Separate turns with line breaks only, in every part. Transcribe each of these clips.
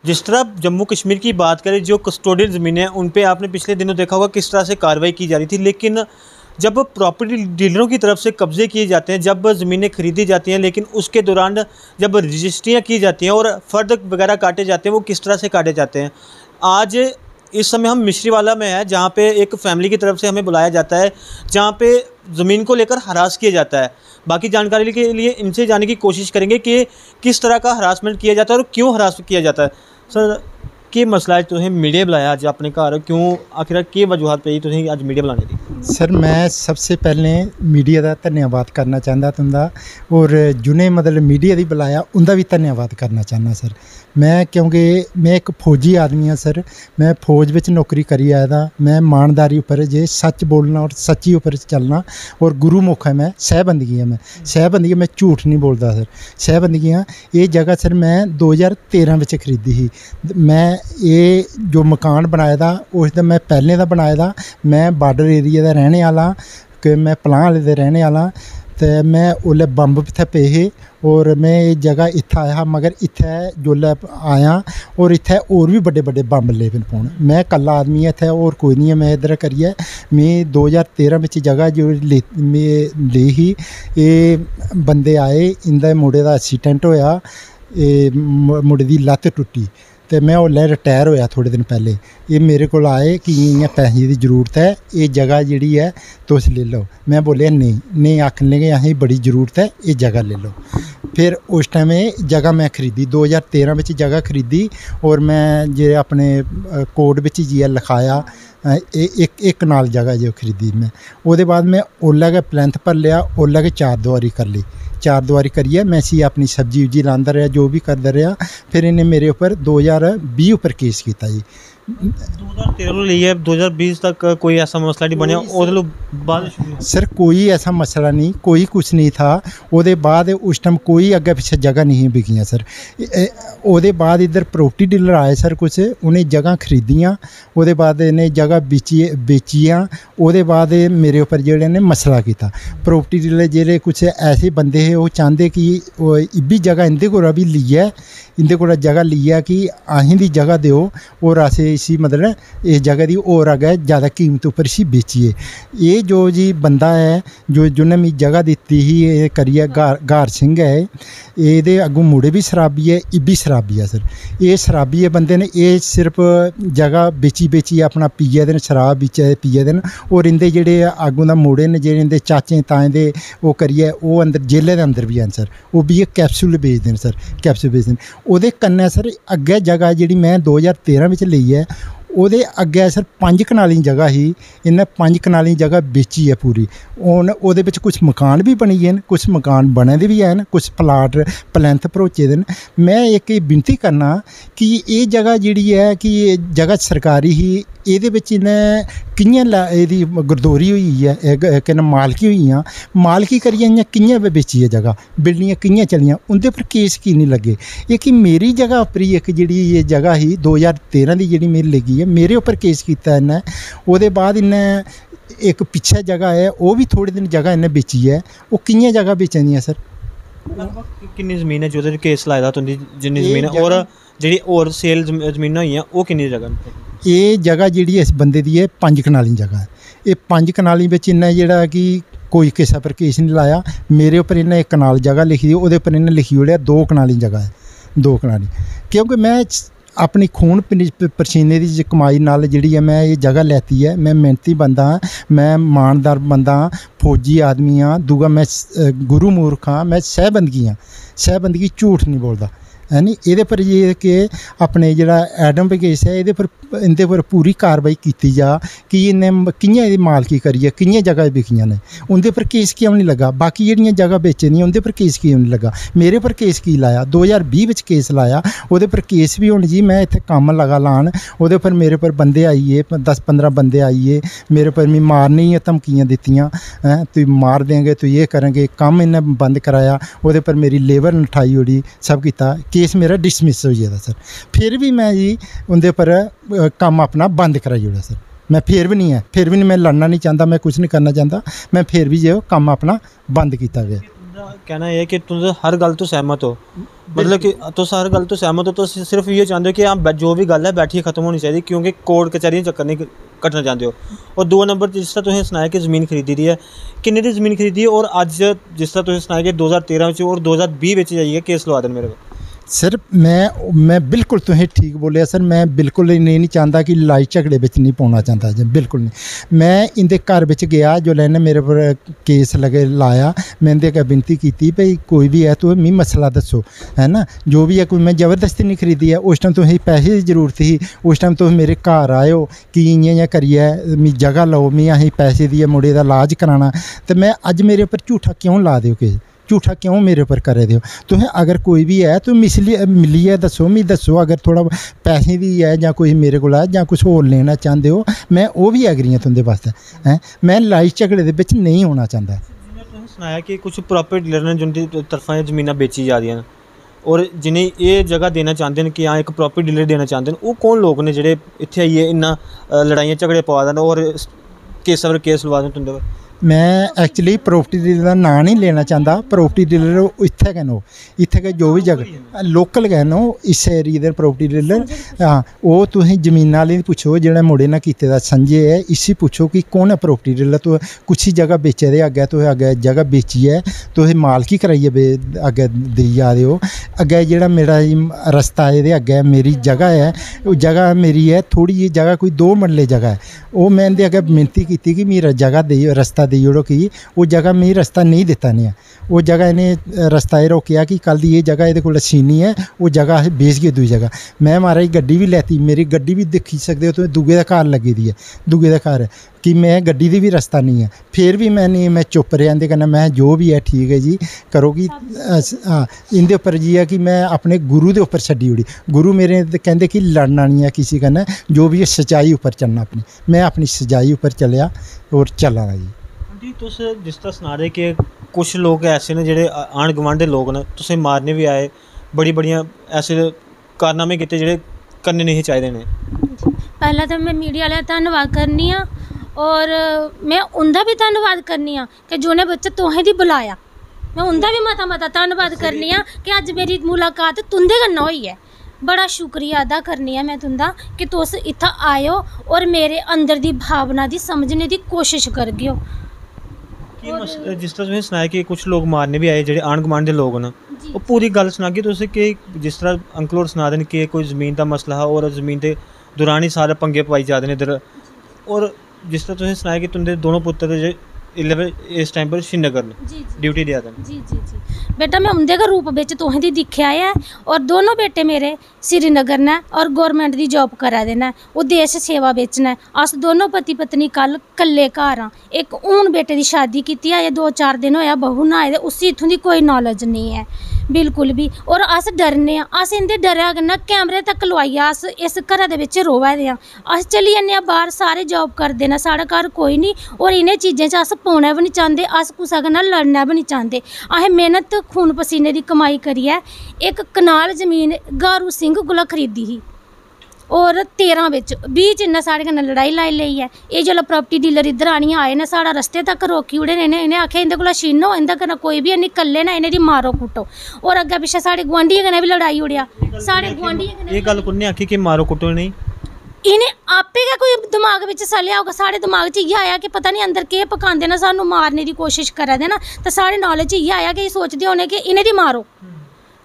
जिस तरह जम्मू कश्मीर की बात करें, जो कस्टोडियल ज़मीनें हैं उन पे आपने पिछले दिनों देखा होगा किस तरह से कार्रवाई की जा रही थी, लेकिन जब प्रॉपर्टी डीलरों की तरफ से कब्जे किए जाते हैं, जब ज़मीनें खरीदी जाती हैं, लेकिन उसके दौरान जब रजिस्ट्रियाँ की जाती हैं और फ़र्द वगैरह काटे जाते हैं, वो किस तरह से काटे जाते हैं। आज इस समय हम मिश्रीवाला में हैं, जहाँ पे एक फैमिली की तरफ से हमें बुलाया जाता है, जहाँ पे ज़मीन को लेकर हरास किया जाता है। बाकी जानकारी के लिए इनसे जानने की कोशिश करेंगे कि किस तरह का हरासमेंट किया जाता है और क्यों हरास किया जाता है। सर, की मसला है तुसें मीडिया बुलाया अज अपने घर, क्यों आखिर की वजूहत पे तुसें अज मीडिया बुलाने दी?
सर, मैं सबसे पहले मीडिया का धन्यवाद करना चाहता तुंदा, और जिन्हें मतलब मीडिया दी बुलाया उनका भी धन्यवाद करना चाहना सर। मैं क्योंकि मैं एक फौजी आदमी हाँ सर, मैं फौज में नौकरी करी आया था। मैं ईमानदारी उपर जे सच बोलना और सच्ची उपर चलना, और गुरुमुख है मैं, सहबंदगी है मैं, सहबंदगी मैं झूठ नहीं बोलता सर। सहबंदगी हाँ, ये जगह सर मैं 2013 में खरीदी ही। मैं ये जो मकान बनाया था उसका मैं पहले का बनाया था। मैं बार्डर एरिया का रहने वाला कि मैं पलां वाले दे रहने वाला, तो मैं उसले बंब इत्थे पे हे और मैं ये जगह इत्थे आया, मगर इत्थे जोल्लै आया और इत्थे और भी बड़े बड़े बंब ले पे पौन। मैं कल्ला आदमी इत्थे और कोई नहीं है। मैं इधर करिए मैं 2013 में जगह जो ली ही, ये बंदे आए, इंदा मुड़े का एक्सीडेंट होया, मुड़े की लत्त टुटी, तो मैं उसलै रिटायर होया थोड़े दिन पहले। ये मेरे को आए कि इ'यां पैसे की जरूरत है, ये जगह जी है तुस ले लो। मैं बोलिया नहीं आखन लगे असें बड़ी जरूरत है, ये जगह ले लो। फिर उस टाइम जगह मैं खरीदी 2013 में जगह खरीदी, और मैं जे अपने कोर्ट में जाइए लिखाया एक कनाल जगह जो खरीदी मैं। उसदे बाद मैं ओला गै प्लैंथ भर लिया, ओला गै 4 दवारी कर ली। 4 दवारी करिए मैं इसी अपनी सब्जी उब्जी लांदा रहा, जो भी करदा रहा। फिर इन्हें मेरे उपर 2020 उपर केस किया जी।
2013 लेइयै 2020 तक कोई ऐसा मसला नहीं बनया? ओह्दे बाद
सर कोई ऐसा मसला नहीं, कोई कुछ नहीं था। उसदे बाद उस टाइम कोई अग्गे पिछे जगह नहीं बिकियां सर। उसदे बाद इधर प्रॉपर्टी डीलर आए सर कुछ, उन्हें जगह खरीदियां, उसदे बाद इन्हें जगह बेचियां। उसदे बाद मेरे उपर जेह्ड़े ने मसला किया। प्रॉपर्टी डीलर जेह्ड़े कुछ ऐसे बंदे हे, वो चाहते कि इब्बी जगह इंदे कोला भी लियै, इंदे कोला जगह लियै कि असें दी जगह देओ और अस इसी मतलब इस जगह की और अग्गे ज़्यादा कीमत उपर इसी बेचिए। ये जो जी बंदा है जो जिन्हें मिगी जगह दी ही करिए, गार सिंह है, ये अगों मुड़े भी शराबी है, इब्बी शराबी है सर। ये शराबी बंदे ने, ये सिर्फ जगह बेची अपना पिए दे, शराब पिए दे, और इंदे जेह्ड़े अगों दा मुड़े ने, जेह्ड़े इंदे चाचे ताएं दे वो करिए, वो अंदर जेलें दे अंदर भी हैं सर। वो भी कैप्सूल बेचदे न सर, कैप्सूल बेचदे न। ओह्दे कन्नै सर अग्गे जगह जेह्ड़ी मैं 2013 में लेई है, ਉਹਦੇ ਅੱਗੇ ਸਰ 5 ਕਨਾਲੀ ਜਗ੍ਹਾ ਹੀ, ਇਹਨੇ 5 ਕਨਾਲੀ ਜਗ੍ਹਾ ਵੇਚੀ ਹੈ ਪੂਰੀ। ਹੁਣ ਉਹਦੇ ਵਿੱਚ ਕੁਝ ਮਕਾਨ ਵੀ ਬਣੀ ਹਨ, ਕੁਝ ਮਕਾਨ ਬਣੇ ਦੇ ਵੀ ਹਨ, ਕੁਝ ਪਲਾਟ ਪਲੈਂਥ ਭਰੋਚੇ ਦੇ ਨੇ। ਮੈਂ ਇੱਕ ਇਹ ਬੇਨਤੀ ਕਰਨਾ ਕਿ ਇਹ ਜਗ੍ਹਾ ਜਿਹੜੀ ਹੈ ਕਿ ਇਹ ਜਗ੍ਹਾ ਸਰਕਾਰੀ ਹੀ, ਇਹਦੇ ਵਿੱਚ ਇਹਨੇ ਕਿੰਨੀਆਂ ਇਹਦੀ ਗਰਦੋਰੀ ਹੋਈ ਹੈ, ਕਹਿੰਦਾ ਮਾਲਕੀ ਹੋਈ ਆ, ਮਾਲਕੀ ਕਰੀਏ ਜਾਂ ਕਿੰਨੀਆਂ ਵੇਚੀ ਹੈ ਜਗ੍ਹਾ, ਬਿਲਡਿੰਗਾਂ ਕਿੰਨੀਆਂ ਚਲੀਆਂ, ਉਹਦੇ ਪਰ ਕੇਸ ਕੀ ਨਹੀਂ ਲੱਗੇ। ਇਹ ਕਿ ਮੇਰੀ ਜਗ੍ਹਾ ਉੱਪਰ ਇੱਕ ਜਿਹੜੀ ਇਹ ਜਗ੍ਹਾ ਹੀ 2013 ਦੀ ਜਿਹੜੀ ਮੇਰੀ ਲੱਗੀ है, मेरे ऊपर केस किया इन्हें। उसदे बाद इन्हें एक पिछे जगह है, वो भी थोड़े दिन जगह इन्हें बेची है। वो किन्नी जगह बेचन दी सर?
किन्नी ज़मीन है जो केस लाए दा तुंदी जिन्नी ज़मीन है, और जी और सेल ज़मीनां होई वो किन्नी जगह?
ये जगह जी इस बंदे की है 5 कनाली जगह है। ये 5 कनाली इन्हें जोड़ा कि कोई किसी पर केस नहीं लाया। मेरे उपर इन्हें एक कनाल जगह लिखी दी, वो पर इन्हें लिखी ओड़िया 2 कनाली जगह है, 2 कनाली। क्योंकि मैं अपनी खून पसीने की कमाई नाल जिहड़ी है मैं ये जगह लैती है। मैं मेहनती बंदा हाँ, मैं ईमानदार बंदा हाँ, फौजी आदमी हाँ। दूआ मैं गुरुमूर्ख हाँ, मैं सहबंदगी हाँ, सहबंदगी झूठ नहीं बोलता है नी। ये पर ये कि अपने जोड़ा एडम केस है, ये पर इंदे पर पूरी कार्रवाई की जा कि इन्हें कि'यां ये मालकी करिए, कि'यां जगह बिकियां ने, उनके पर केस क्यों नहीं लगा। बाकी जेह्ड़ियां जगह बेचे दियां उनके पर केस क्यों नहीं लगा। मेरे पर केस की लाया 2020 में केस लाया, वो पर केस भी हुण जी मैं इत्थे कम लगा लान, वो पर मेरे पर बंदे आइए 10-15 बंदे आइए, मेरे पर मैं मारने ही धमकियां दित्तियां, तू मार देंगे, तू ये करेंगे, कम इन्हें बंद कराया। वो पर मेरी लेबर नठाई ओड़ी, सब किया, केस मेरा डिसमिस हो गया सर। फिर भी मैं जी उनके पर काम अपना बंद कराई ओड़ा सर। मैं फिर भी नहीं है, फिर भी नहीं, मैं लड़ना नहीं चाहता, मैं कुछ नहीं करना चाहता, मैं फिर भी जो काम अपना बंद किया गया।
मेरा कहना यह है कि तुम हर गल तो सहमत हो, मतलब कि तुस हर गल तो सहमत हो, तो सिर्फ ये चाहते हो कि आप जो भी गल है बैठिए खत्म होनी चाहिए, क्योंकि कोर्ट कचहरी चक्कर नहीं कट्टना चाहते हो। और दूआ नंबर जिस तरह तुसें सनाया कि ज़मीन खरीदी दी है, किन्ने दी ज़मीन खरीदी है, और अज्ज जिस तरह तुसें सनाया कि 2013 और 2020 बिच जाइए केस लवा देन मेरे को।
सर मैं बिल्कुल तुसें ठीक बोलिया सर, मैं बिल्कुल नहीं चाहता कि लड़ाई झगड़े बिच नहीं पौना चाहता जी, बिल्कुल नहीं। मैं इंदे घर बिच गया जोल्लै इन्नै मेरे पर केस लगे लाया, मैं इंदे अग्गें विनती कीती भई कोई भी है तुस मिगी मसला दस्सो, है ना, जो भी है, कोई मैं जबरदस्ती नहीं खरीदी है। उस टाइम तुसें पैसे दी जरूरत ही, उस टाइम तुस मेरे घर आए हो कि इ'यां करियै मिगी जगह लो, मिगी असें पैसे दिए मुड़े दा इलाज कराना, ते मैं अज्ज मेरे उप्पर झूठा क्यों ला दे केस, झूठा क्यों मेरे उप्पर करे दे हो? तुसें अगर कोई भी है तो मिलियै दस्सो, मिगी दस्सो, अगर थोड़ा पैसे दी है जां कोई मेरे कोल है जां कुछ होर लेना चाहते हो, मैं वो भी एग्री आं तुंदे वास्ते, हैं, मैं लड़ाई झगड़े दे विच नहीं होना चाहता।
जिन्हें तुसें सनाया कि कुछ प्रॉपर्टी डीलर ने जिंदी तरफा जमीनां बेची जा रही और जिन्हें ये जगह देना चाहते हैं कि हाँ एक प्रॉपर्टी डीलर देना चाहते हैं, वो कौन लोग ने जेह्ड़े इत्थे आइयै इन्ना लड़ाइयां झगड़े पवा दे और केस पर केस लवा दे तुंदे पर?
मैं एक्चुअली प्रॉपर्टी डीलर का नाम नहीं लेना चाहता, प्रॉपर्टी डीलर इत्थे गै नो, इत्थे गै जो भी जगह लोकल गै नो, इस एरिया दे प्रॉपर्टी डीलर। हाँ, वो तुसीं जमीन आह्ले गी पुच्छो जेह्ड़ा मुड़े ने कीते दा संजय है, इसी पुच्छो कि कौन है प्रॉपर्टी डीलर। तो कुछ ही जगह बेचे दे, अग्गें तुस अग्गें जगह बेचियै तुस मालकी कराइयै अग्गें देई जा दे हो। अग्गें जेह्ड़ा मेरा रस्ता एह्दे अग्गें मेरी जगह है, ओह् जगह मेरी है थोड़ी जी जगह, कोई 2 मरले जगह है, वो मैं इंदे अग्गें विनती कीती कि मेरा जगह देई, रस्ता देई ओड़ो, कि वो जगह मिगी रस्ता नहीं दित्ता नहीं है। वो जगह इन्हें रस्ता एह् रोकेआ कि कल दी ये जगह एह्दे कोल छीनी है, वो जगह अस बेचगे दूई जगह। मैं महाराज गड्डी भी लैती, मेरी गड्डी भी दिक्खी सकदे हो तुस, दूए दा घर लग्गी दी है, दूए दा घर कि मैं गड्डी दी भी रस्ता नहीं है, फिर भी मैं चुप रेहा इंदे कन्नै, मैं जो भी है ठीक है जी करो, कि हाँ इंदे उप्पर जी है कि मैं अपने गुरु दे उप्पर छड्डी ओड़ी। गुरु मेरे कहंदे कि लड़ना नहीं है किसी कन्नै, जो भी है सच्चाई उप्पर चलना अपनी, मैं अपनी सच्चाई उप्पर चलेआ और चला दा जी।
जी तुस जिस तरह सना रहे कि कुछ लोग ऐसे ने जेह्ड़े आंढ गुआंढ दे लोग न, तुसें मारने भी आए, बड़ियां ऐसे कारनामे कीते जेह्ड़े करने नहीं चाहिए ने।
पहला तो मैं मीडिया आह्लें दा धन्नवाद करनी आं, और मैं उंदा भी धन्नवाद करनी आं कि जिन्हें बच्चे तुसें दी बुलाया, मैं उंदा भी मता धन्नवाद करनी आं कि अज्ज मेरी मुलाकात तुंदे कन्नै होई है। बड़ा शुक्रिया अदा करनी आं मैं तुंदा कि तुस इत्थै आए हो और मेरे अंदर दी भावना दी समझने दी कोशिश करगे हो।
जिस तरह तुसें सनाया कि कुछ लोग मारने भी आए जेह्ड़े आंढ गुआंढ दे लोग न, वो पूरी गल सनागे तुसें कि जिस तरह अंकल होर सना दे न कि कोई ज़मीन दा मसला हा और ज़मीन दे दौरान ही सारे पंगे पवाई जा दे न इधर, और जिस तरह तुसें सनाया कि तुंदे दोनों पुत्तर इस टाइम पर श्रीनगर न ड्यूटी देआ दे न।
जी बेटा मैं उंदे गै रूप बिच तुसें दी दिक्खेआ है, और दोनों बेटे मेरे श्रीनगर न और गौरमेंट दी जॉब करा दे न, वो देश सेवा बिच न। अस दोनों पति पत्नी कल कल्ले घर आं। एक हून बेटे दी शादी कीती है, 2-4 दिन होया बहू नहाए दे, उसी इत्थों दी कोई नॉलेज नहीं है बिल्कुल भी, और अस डरने आं, अस इंदे डरै कन्नै कैमरे तक लोआइयै अस इस घरै दे बिच रोवै दे आं। अस चली जन्ने आं बाहर, सारे जॉब करदे न, साढ़े घर कोई नहीं, और इनें चीज़ें च अस पौना भी नहीं चाहते, अस कुसै कन्नै लड़ना भी नहीं चाहते। असें मेहनत खून पसीने दी कमाई करियै एक कनाल जमीन गारू सिंह कोला खरीदी ही, और 13 बिच 20 च इन्नै साढ़े कन्नै लड़ाई लाई लेई है। एह् जेल्लै प्रॉपर्टी डीलर इद्धर आनियै आए न, साढ़ा रस्ते तक रोकी ओड़े ने, इन्हें आखेआ इंदे कोला छीनो, इंदे कन्नै कोई भी हैनी, कल्ले न, इन्हें दी मारो कुट्टो, और अग्गें पिच्छें साढ़े गुआंढियें कन्नै भी लड़ाई ओड़ेआ। साढ़े गुआंढियें कन्नै
एह् गल्ल कुन्नै आखी कि मारो कुट्टो नहीं?
इन्हें आपे गै कोई दिमाग बिच सलेआ होगा, साढ़े दिमाग च इ'यै आया कि पता नहीं अंदर केह् पकांदे न, सानू मारने दी कोशिश करा दे न, ते साढ़े नॉलेज च इ'यै आया कि सोचदे होने कि इन्हें दी मारो,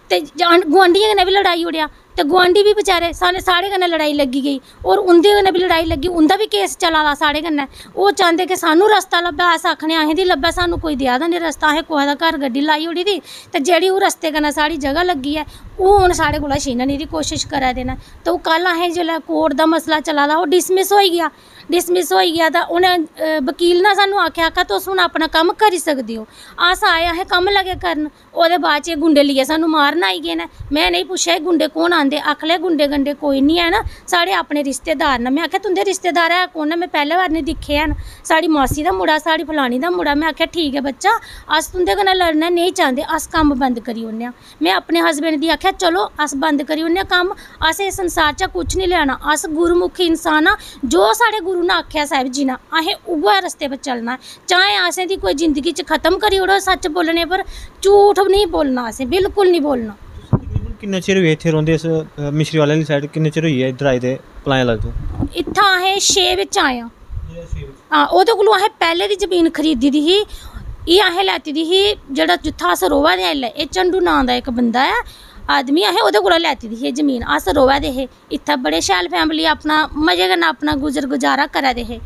ते गुआंढियें कन्नै बी लड़ाई ओड़ेआ, ते गुआंढी भी बेचारे साढ़े कन्नै लड़ाई लग्गी गई, और उं'दे कन्नै भी लड़ाई लग्गी, उं'दा भी केस चला दा साढ़े कन्नै। ओह् चांहदे कि सानू रस्ता लब्भै, अस आखने असें दी लब्भै, सानू कोई देआ दा निं रस्ता, असें कुसै दा घर गड्डी लाई ओड़ी दी, ते जेह्ड़ी ओह् रस्ते कन्नै साढ़ी जगह लग्गी ऐ ओह् हून साढ़े कोला छीनने दी कोशिश करा दे न। तो कल असें जेल्लै कोर्ट दा मसला चला दा, ओह् डिसमिस होई गेआ, तां उ'नें वकील ने सानू आखेआ तुस हून अपना कम्म करी सकदे हो। अस आए, असें कम्म लगे करन, ओह्दे बाद च गुंडे लेइयै सानू मारन आई गे न। मैं नहीं पुच्छेआ एह् गुंडे कौन आंदे, आखले गुंडे गंडे कोई नहीं है ना, साढ़े अपने रिश्तेदार न। मैं आखेआ तुंदे रिश्तेदार है कौन न, मैं पैह्ले बार नहीं दिक्खे हैन, साढ़ी मासी दा मुड़ा, साढ़ी फलानी दा मुड़ा। मैं आखेआ ठीक है बच्चा, अस तुंदे कन्नै लड़ना नहीं चाहते, अस कम्म बंद करी ओड़ने आं। मैं अपने हसबैंड दी आखेआ चलो अस बंद करी ओड़ने आं कम्म, असें इस संसार चा कुछ नहीं लेना, अस गुरमुखी इंसान आं, जो साढ़े गुरु गुरु ने आख्या साहिब जी ने असें उ'ऐ रस्ते पर चलना है, चाहे असें दी कोई जिंदगी च खत्म करी ओड़ो सच बोलने पर, झूठ नहीं बोलना, असें बिल्कुल नहीं बोलना।
किन्ना चिर होई इत्थे रौंह्दे इस मिश्री वाले आह्ली साइड, किन्ने चिर होई है इद्धर आए दे पलाएं लाए तो?
इत्थां असें 6 बिच आए आं। हां, ओह्दे कोलों असें पैह्ले दी जमीन खरीदी दी ही, एह् असें लैती दी ही जेह्ड़ा जित्थां अस रोवा दे आं। एह् झंडू नांऽ दा इक बंदा ऐ आदमी, असें ओह्दे कोला लैती दी ही जमीन। अस रोवा दे हे इत्थै, बड़े शैल फैमिली अपना मजे कन्नै अपना गुजर गुजारा करा दे हे।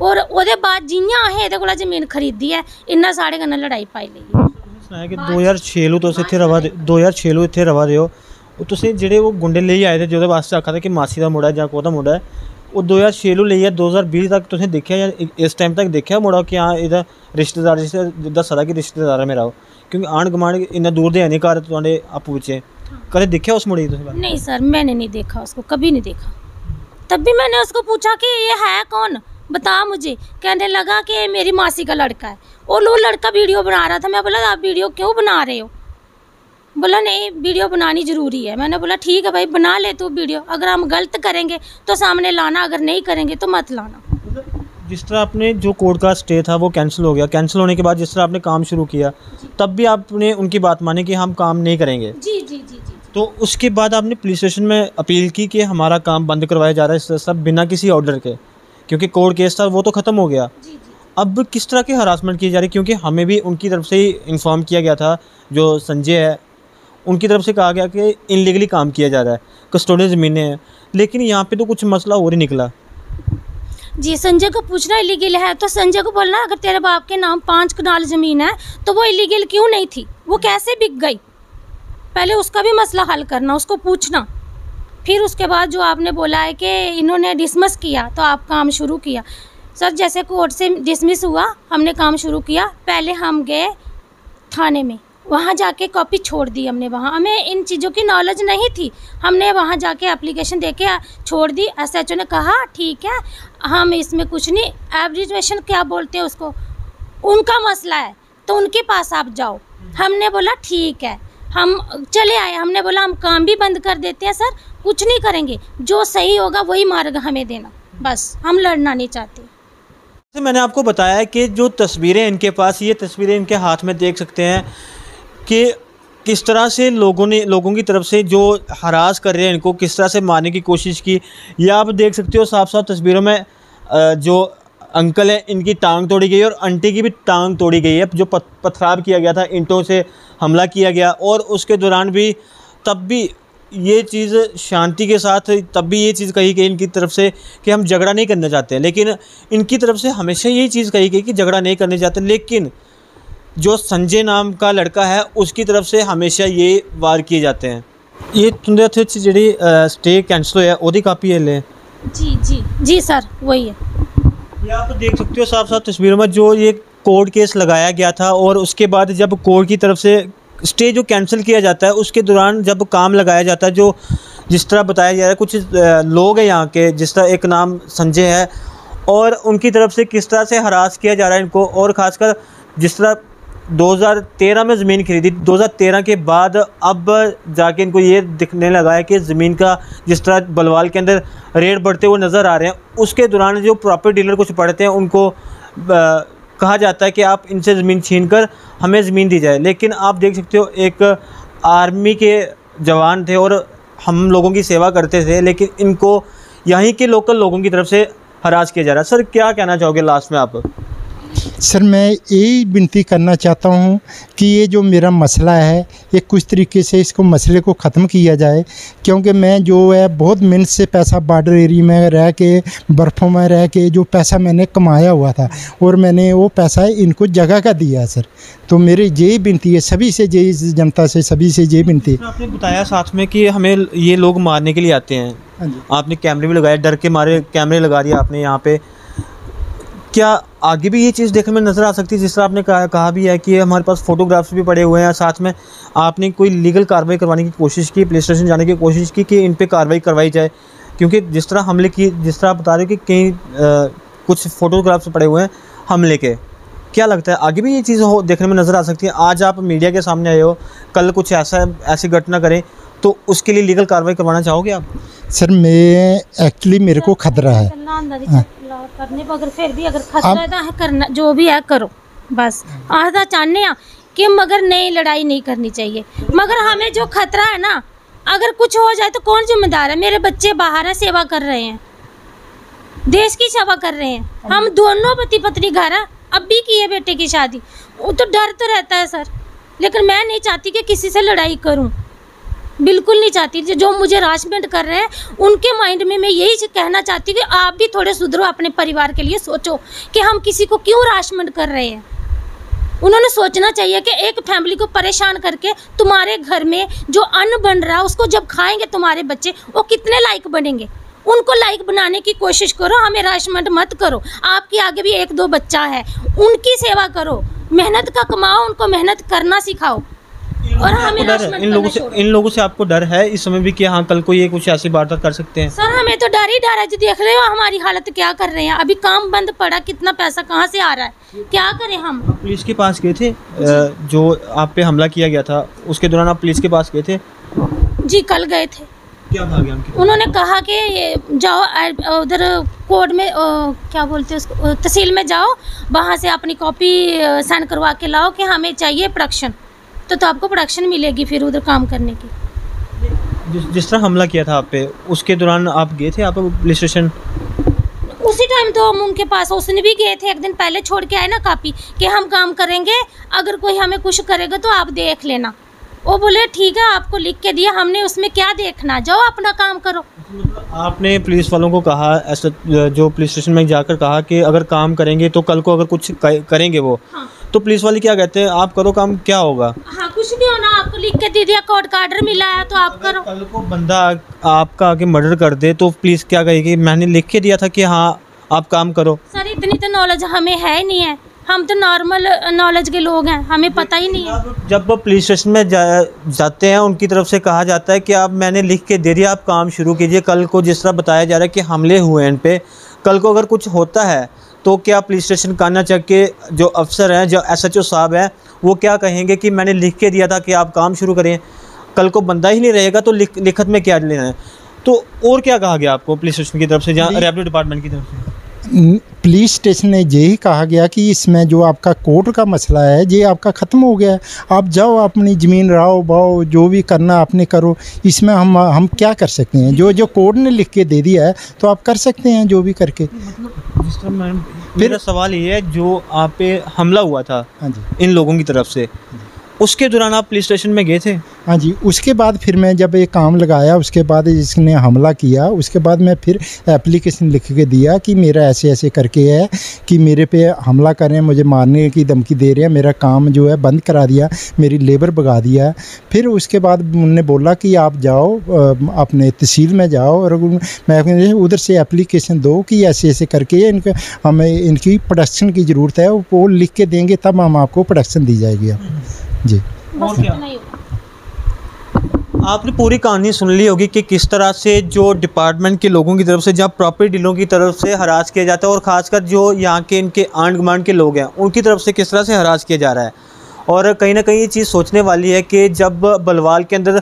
और ओह्दे बाद जि'यां असें एह्दे कोला जमीन खरीदी ऐ, इन्ना साढ़े कन्नै लड़ाई पाई लेई।
सनाया कि 2006 लू तुस इत्थे रवा दे, 2006 लू इत्थे रवा दे हो, और तुसें जेह्ड़े वो गुंडे लेई आए थे जेह्दे वास्ते आखा दे कि मासी दा मुड़ा जां कोह्दा मुड़ा है, वो 2006 लू लेइयै 2020 तक तुसें देखा या इस टाइम तक देखा मुड़ा कि हाँ एह्दा रिश्तेदार जिस दस्सा दा कि रिश्तेदार है मेरा वो, क्योंकि आंढ गुआंढ इन्ना दूर दे है नहीं घर तुहाडे आपूं बिच्चे, कदें देखा उस मुड़े की?
नहीं सर, मैंने नहीं देखा उसको, कभी नहीं देखा। तब भी मैंने उसको पूछा कि ये है कौन, बता मुझे। कहने लगा कि मेरी मासी का लड़का है, और वो लड़का वीडियो बना रहा था। मैं बोला आप वीडियो क्यों बना रहे हो? बोला नहीं वीडियो बनानी ज़रूरी है। मैंने बोला ठीक है भाई बना ले तू वीडियो, अगर हम गलत करेंगे तो सामने लाना, अगर नहीं करेंगे तो मत लाना।
जिस तरह आपने जो कोर्ट का स्टे था वो कैंसिल हो गया, कैंसिल होने के बाद जिस तरह आपने काम शुरू किया, तब भी आपने उनकी बात मानी कि हम काम नहीं करेंगे?
जी जी जी जी।
तो उसके बाद आपने पुलिस स्टेशन में अपील की कि हमारा काम बंद करवाया जा रहा है सब बिना किसी ऑर्डर के, क्योंकि कोर्ट केस था वो तो ख़त्म हो गया।
जी जी।
अब किस तरह की हरासमेंट की जा रही है? क्योंकि हमें भी उनकी तरफ से ही इन्फॉर्म किया गया था, जो संजय है उनकी तरफ से कहा गया कि इनलीगली काम किया जा रहा है, कस्टोडियन ज़मीनें हैं, लेकिन यहाँ पे तो कुछ मसला और ही निकला।
जी, संजय को पूछना इलीगल है तो संजय को बोलना अगर तेरे बाप के नाम 5 कनाल ज़मीन है तो वो इलीगल क्यों नहीं थी, वो कैसे बिक गई, पहले उसका भी मसला हल करना, उसको पूछना। फिर उसके बाद जो आपने बोला है कि इन्होंने डिसमिस किया तो आप काम शुरू किया। सर जैसे कोर्ट से डिसमिस हुआ हमने काम शुरू किया, पहले हम गए थाने में, वहाँ जाके कॉपी छोड़ दी हमने। वहाँ हमें इन चीज़ों की नॉलेज नहीं थी, हमने वहाँ जाके एप्लीकेशन दे के छोड़ दी। एसएचओ ने कहा ठीक है हम इसमें कुछ नहीं, एब्रीवेशन क्या बोलते हैं उसको, उनका मसला है तो उनके पास आप जाओ। हमने बोला ठीक है, हम चले आए। हमने बोला हम काम भी बंद कर देते हैं सर, कुछ नहीं करेंगे, जो सही होगा वही मार्ग हमें देना, बस हम लड़ना नहीं चाहते।
मैंने आपको बताया कि जो तस्वीरें इनके पास, ये तस्वीरें इनके हाथ में देख सकते हैं कि किस तरह से लोगों की तरफ से जो हरास कर रहे हैं इनको, किस तरह से मारने की कोशिश की। ये आप देख सकते हो साफ साफ तस्वीरों में, जो अंकल है इनकी टांग तोड़ी गई और आंटी की भी टांग तोड़ी गई है। जो पथराव किया गया था, ईंटों से हमला किया गया, और उसके दौरान भी तब भी ये चीज़ शांति के साथ, तब भी ये चीज़ कही गई इनकी तरफ से कि हम झगड़ा नहीं करना चाहते, लेकिन इनकी तरफ से हमेशा यही चीज़ कही गई कि झगड़ा नहीं करना चाहते। लेकिन जो संजय नाम का लड़का है उसकी तरफ से हमेशा ये वार किए जाते हैं। ये तुंदे हत्थ विच जेह्ड़ी स्टे कैंसल होया ओदी कापी है ले?
जी जी जी सर वही है।
ये आप देख सकते हो साफ साफ तस्वीरों में, जो ये कोर्ट केस लगाया गया था और उसके बाद जब कोर्ट की तरफ से स्टे जो कैंसिल किया जाता है उसके दौरान जब काम लगाया जाता है, जो जिस तरह बताया जा रहा है, कुछ लोग हैं यहाँ के, जिस तरह एक नाम संजय है, और उनकी तरफ से किस तरह से हरास किया जा रहा है इनको। और ख़ासकर जिस तरह 2013 में ज़मीन खरीदी, 2013 के बाद अब जाके इनको ये दिखने लगा है कि ज़मीन का जिस तरह बलवाल के अंदर रेट बढ़ते हुए नज़र आ रहे हैं, उसके दौरान जो प्रॉपर्टी डीलर कुछ पड़ते हैं उनको कहा जाता है कि आप इनसे ज़मीन छीन कर हमें ज़मीन दी जाए। लेकिन आप देख सकते हो एक आर्मी के जवान थे और हम लोगों की सेवा करते थे, लेकिन इनको यहीं के लोकल लोगों की तरफ से हरास किया जा रहा है। सर क्या कहना चाहोगे लास्ट में आप?
सर मैं यही विनती करना चाहता हूँ कि ये जो मेरा मसला है ये कुछ तरीके से इसको मसले को ख़त्म किया जाए, क्योंकि मैं जो है बहुत मेहनत से पैसा बॉर्डर एरिया में रह के, बर्फ़ों में रह के जो पैसा मैंने कमाया हुआ था और मैंने वो पैसा इनको जगह का दिया है सर। तो मेरी यही विनती है सभी से, यही जनता से, सभी से यही विनती है।
आपने बताया साथ में कि हमें ये लोग मारने के लिए आते हैं, आपने कैमरे भी लगाए, डर के मारे कैमरे लगा दिए आपने यहाँ पे, क्या आगे भी ये चीज़ देखने में नज़र आ सकती है? जिस तरह आपने कहा भी है कि हमारे पास फ़ोटोग्राफ्स भी पड़े हुए हैं, साथ में आपने कोई लीगल कार्रवाई करवाने की कोशिश की, पुलिस स्टेशन जाने की कोशिश की कि इन पे कार्रवाई करवाई जाए, क्योंकि जिस तरह हमले की, जिस तरह आप बता रहे हो कि कहीं कुछ फ़ोटोग्राफ्स पड़े हुए हैं हमले के, क्या लगता है आगे भी ये चीज़ देखने में नज़र आ सकती है? आज आप मीडिया के सामने आए हो, कल कुछ ऐसी घटना करें तो उसके लिए लीगल कार्रवाई करवाना चाहोगे आप?
सर मैं एक्चुअली मेरे को खतरा है।
करने पर अगर फिर भी अगर खतरा है करना जो भी है करो, बस आधा चाहने हैं कि मगर नहीं लड़ाई नहीं करनी चाहिए। मगर हमें जो खतरा है ना, अगर कुछ हो जाए तो कौन जिम्मेदार है? मेरे बच्चे बाहर है, सेवा कर रहे हैं, देश की सेवा कर रहे हैं। हम दोनों पति पत्नी घर है, अब भी की है बेटे की शादी। वो तो डर तो रहता है सर, लेकिन मैं नहीं चाहती कि किसी से लड़ाई करूं, बिल्कुल नहीं चाहती। जो मुझे हरासमेंट कर रहे हैं उनके माइंड में मैं यही कहना चाहती हूँ कि आप भी थोड़े सुधरो, अपने परिवार के लिए सोचो कि हम किसी को क्यों हरासमेंट कर रहे हैं। उन्होंने सोचना चाहिए कि एक फैमिली को परेशान करके तुम्हारे घर में जो अन्न बन रहा है उसको जब खाएंगे तुम्हारे बच्चे, वो कितने लायक बनेंगे। उनको लायक बनाने की कोशिश करो, हमें हरासमेंट मत करो। आपके आगे भी 1-2 बच्चा है, उनकी सेवा करो, मेहनत का कमाओ, उनको मेहनत करना सिखाओ। और हमें
इन लोगों से आपको डर है इस समय भी कि हाँ कल को ये कुछ ऐसी वारदात कर सकते हैं?
सर हमें तो डर ही डर है। जो देख रहे हो हमारी हालत क्या कर रहे हैं, अभी काम बंद पड़ा, कितना पैसा कहाँ से आ रहा है, क्या करें हम।
पुलिस के पास गए थे? जो आप पे हमला किया गया था उसके दौरान आप पुलिस के पास गए थे?
जी कल गए थे।
क्या कहा गया उनके?
उन्होंने कहा कि जाओ उधर कोर्ट में, क्या बोलते हैं उसको, तहसील में जाओ, वहाँ से अपनी कॉपी साइन करवा के लाओ कि हमें चाहिए प्रोडक्शन, तो आपको प्रोडक्शन मिलेगी फिर उधर काम करने की।
जिस तरह हमला किया था आप पे, उसके दौरान आप गए थे आप पुलिस स्टेशन?
उसी टाइम तो हम उनके पास, उसने भी गए थे, एक दिन पहले छोड़ के आए ना कॉपी कि हम काम करेंगे, अगर कोई हमें कुछ करेगा तो आप देख लेना। वो बोले ठीक है, आपको लिख के दिया, हमने उसमें क्या देखना, जाओ अपना काम करो।
आपने पुलिस वालों को कहा, ऐसा जो पुलिस स्टेशन में जाकर कहा कि अगर काम करेंगे तो कल को अगर कुछ करेंगे वो, हाँ। तो पुलिस वाले क्या कहते हैं, आप करो काम, क्या होगा?
हाँ कुछ भी होना, आपको लिख के दे दिया, कोर्ट का ऑर्डर मिला है तो आप करो।
कल को बंदा आपका आके मर्डर कर दे तो पुलिस क्या कहेगी, मैंने लिख के दिया था कि हाँ आप काम करो।
सर इतनी तो नॉलेज हमें है ही नहीं है, हम तो नॉर्मल नॉलेज के लोग हैं, हमें पता ही नहीं है।
जब वो पुलिस स्टेशन में जाते हैं उनकी तरफ से कहा जाता है कि आप, मैंने लिख के दे दिया, आप काम शुरू कीजिए। कल को जिस तरह बताया जा रहा है कि हमले हुए हैं इन पे, कल को अगर कुछ होता है तो क्या पुलिस स्टेशन काना चक के जो अफसर हैं, जो SHO साहब हैं, वो क्या कहेंगे कि मैंने लिख के दिया था कि आप काम शुरू करें? कल को बंदा ही नहीं रहेगा तो लिखत में क्या लेना है? तो और क्या कहा गया आपको पुलिस स्टेशन की तरफ से, जहाँ रेवेन्यू डिपार्टमेंट की तरफ से?
पुलिस स्टेशन ने यही कहा गया कि इसमें जो आपका कोर्ट का मसला है ये आपका ख़त्म हो गया है, आप जाओ अपनी ज़मीन राओ बाओ, जो भी करना आपने करो, इसमें हम क्या कर सकते हैं? जो कोर्ट ने लिख के दे दिया है तो आप कर सकते हैं जो भी करके।
जिस तरह मेरा सवाल ये है, जो आप पे हमला हुआ था, हाँ जी, इन लोगों की तरफ से, उसके दौरान आप पुलिस स्टेशन में गए थे?
हाँ जी, उसके बाद फिर मैं जब ये काम लगाया, उसके बाद इसने हमला किया, उसके बाद मैं फिर एप्लीकेशन लिख के दिया कि मेरा ऐसे ऐसे करके है कि मेरे पे हमला कर रहे हैं, मुझे मारने की धमकी दे रहे हैं, मेरा काम जो है बंद करा दिया, मेरी लेबर भगा दिया। फिर उसके बाद उन्होंने बोला कि आप जाओ अपने तहसील में जाओ और मैं उधर से एप्लीकेशन दो कि ऐसे ऐसे करके हमें इनकी प्रोडक्शन की ज़रूरत है, वो लिख के देंगे तब हम आपको प्रोडक्शन दी जाएगी। जी,
और क्या? आपने पूरी कहानी सुन ली होगी कि किस तरह से जो डिपार्टमेंट के लोगों की तरफ से, जब प्रॉपर्टी डीलरों की तरफ से हरास किया जाता है, और ख़ासकर जो यहाँ के इनके आंड गमांड के लोग हैं उनकी तरफ से किस तरह से हरास किया जा रहा है। और कहीं ना कहीं ये चीज़ सोचने वाली है कि जब बलवाल के अंदर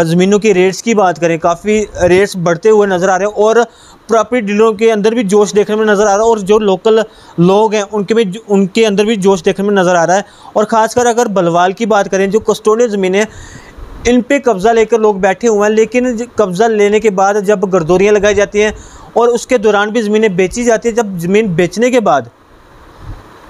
ज़मीनों की रेट्स की बात करें, काफ़ी रेट्स बढ़ते हुए नज़र आ रहे हैं, और प्रॉपर्टी डीलरों के अंदर भी जोश देखने में नज़र आ रहा है, और जो लोकल लोग हैं उनके अंदर भी जोश देखने में नज़र आ रहा है। और ख़ासकर अगर बलवाल की बात करें, जो कस्टोडियल ज़मीनें, इन पे कब्ज़ा लेकर लोग बैठे हुए हैं, लेकिन कब्ज़ा लेने के बाद जब गर्दोरियाँ लगाई जाती हैं और उसके दौरान भी ज़मीनें बेची जाती हैं, जब ज़मीन बेचने के बाद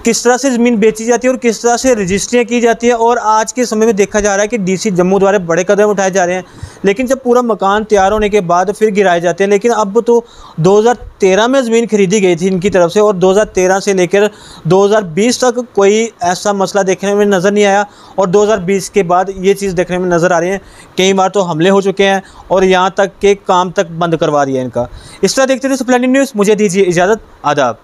किस तरह से ज़मीन बेची जाती है और किस तरह से रजिस्ट्रियाँ की जाती है। और आज के समय में देखा जा रहा है कि DC जम्मू द्वारा बड़े कदम उठाए जा रहे हैं, लेकिन जब पूरा मकान तैयार होने के बाद फिर गिराए जाते हैं। लेकिन अब तो 2013 में ज़मीन खरीदी गई थी इनकी तरफ से, और 2013 से लेकर 2020 तक कोई ऐसा मसला देखने में नज़र नहीं आया, और 2020 के बाद ये चीज़ देखने में नज़र आ रही है। कई बार तो हमले हो चुके हैं और यहाँ तक के काम तक बंद करवा दिया इनका। इस तरह देखते थे स्प्लेंडिड न्यूज़। मुझे दीजिए इजाज़त, आदाब।